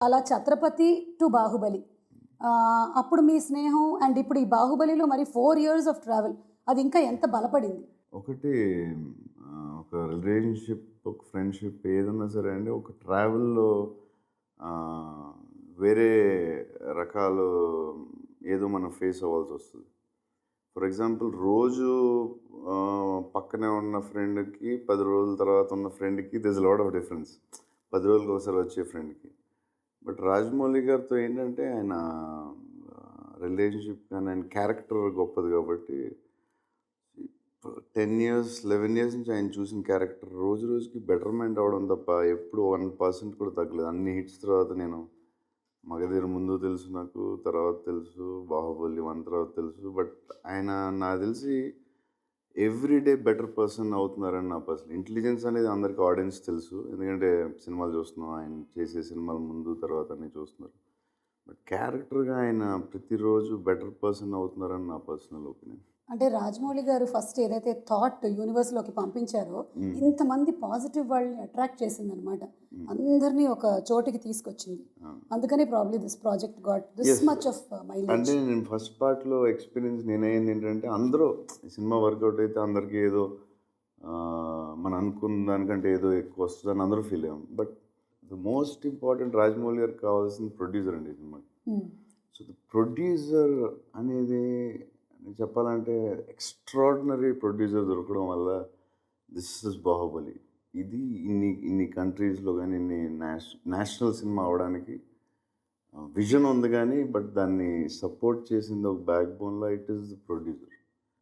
అలా 'ఛత్రపతి' టు 'బాహుబలి' అప్పుడు మీ స్నేహం అండ్ ఇప్పుడు ఈ 'బాహుబలిలో' మరి 4 ఇయర్స్ ఆఫ్ ట్రావెల్ అది ఇంకా ఎంత బలపడింది? ఒకటి ఒక రిలేషన్‌షిప్, ఒక ఫ్రెండ్‌షిప్ ఏదన్నా సరే అండి ఒక ట్రావెల్‌లో ఆహ్, వేరే రకాలు ఏదో మనం ఫేస్ అవ్వాల్సొస్తది. ఫర్ ఎగ్జాంపుల్ రోజు పక్కనే ఉన్న ఫ్రెండ్‌కి 10 రోజుల తర్వాత ఉన్న ఫ్రెండ్‌కి there is a lot of difference. 10 రోజులకొకసారి వచ్చే ఫ్రెండ్‌కి. బట్ రాజమౌళి గారితో ఏంటంటే ఆయన రిలేషన్‌షిప్ కానీ ఆయన క్యారెక్టర్ గొప్పది కాబట్టి 10 ఇయర్స్, 11 ఇయర్స్ నుంచి ఆయన చూసిన క్యారెక్టర్ రోజు రోజుకి బెటర్‌మెంట్ అవ్వడం తప్ప ఎప్పుడు 1% కూడా తగ్గలేదు. అన్ని హిట్స్ తర్వాత నేను 'మగధీర' ముందు తెలుసు నాకు, తర్వాత తెలుసు, 'బాహుబలి 1' తర్వాత తెలుసు. బట్ ఆయన నాకు తెలిసి ఎవ్రీ డే బెటర్ పర్సన్ అవుతున్నారని నా పర్సనల్ ఇంటెలిజెన్స్ అనేది అందరికి ఆడియన్స్ తెలుసు. ఎందుకంటే సినిమాలు చూస్తున్నాం. ఆయన చేసే సినిమాలు ముందు, తర్వాత అన్నీ చూస్తున్నారు. బట్ క్యారెక్టర్‌గా ఆయన ప్రతిరోజు బెటర్ పర్సన్ అవుతున్నారని నా పర్సనల్ ఒపీనియన్. అంటే రాజమౌళి గారు ఫస్ట్ ఏదైతే థాట్ యూనివర్స్‌లోకి పంపించారో, ఇంతమంది పాజిటివ్ వాళ్ళని అట్రాక్ట్ చేసిందనమాట. అందరిని ఒక చోటికి తీసుకొచ్చింది. అందుకనే probably this project got this much of mileage. అంటే నేను ఫస్ట్ పార్ట్‌లో ఎక్స్‌పీరియన్స్ నేనయ్యింది ఏంటంటే అందరూ సినిమా వర్కౌట్ అయితే అందరికీ ఏదో మనం అనుకున్న దానికంటే ఏదో ఎక్కువ వస్తదని అందరూ ఫీల్ అయ్యాం. But the most important Rajamouli గారికి కావాల్సింది ప్రొడ్యూసర్ అండి ఈ సినిమాకి. సో ద ప్రొడ్యూసర్ అనేది చెప్పాలంటే ఎక్స్ట్రాడినరీ ప్రొడ్యూసర్ దొరకడం వల్ల దిస్ ఇస్ 'బాహుబలి'. ఇది ఇన్ని కంట్రీస్‌లో గానీ, ఇన్ని నేషనల్ సినిమా అవ్వడానికి విజన్ ఉంది గానీ, బట్ దాన్ని సపోర్ట్ చేసింది ఒక బ్యాక్ బోన్‌లో ఇట్ ఈస్ ద ప్రొడ్యూసర్.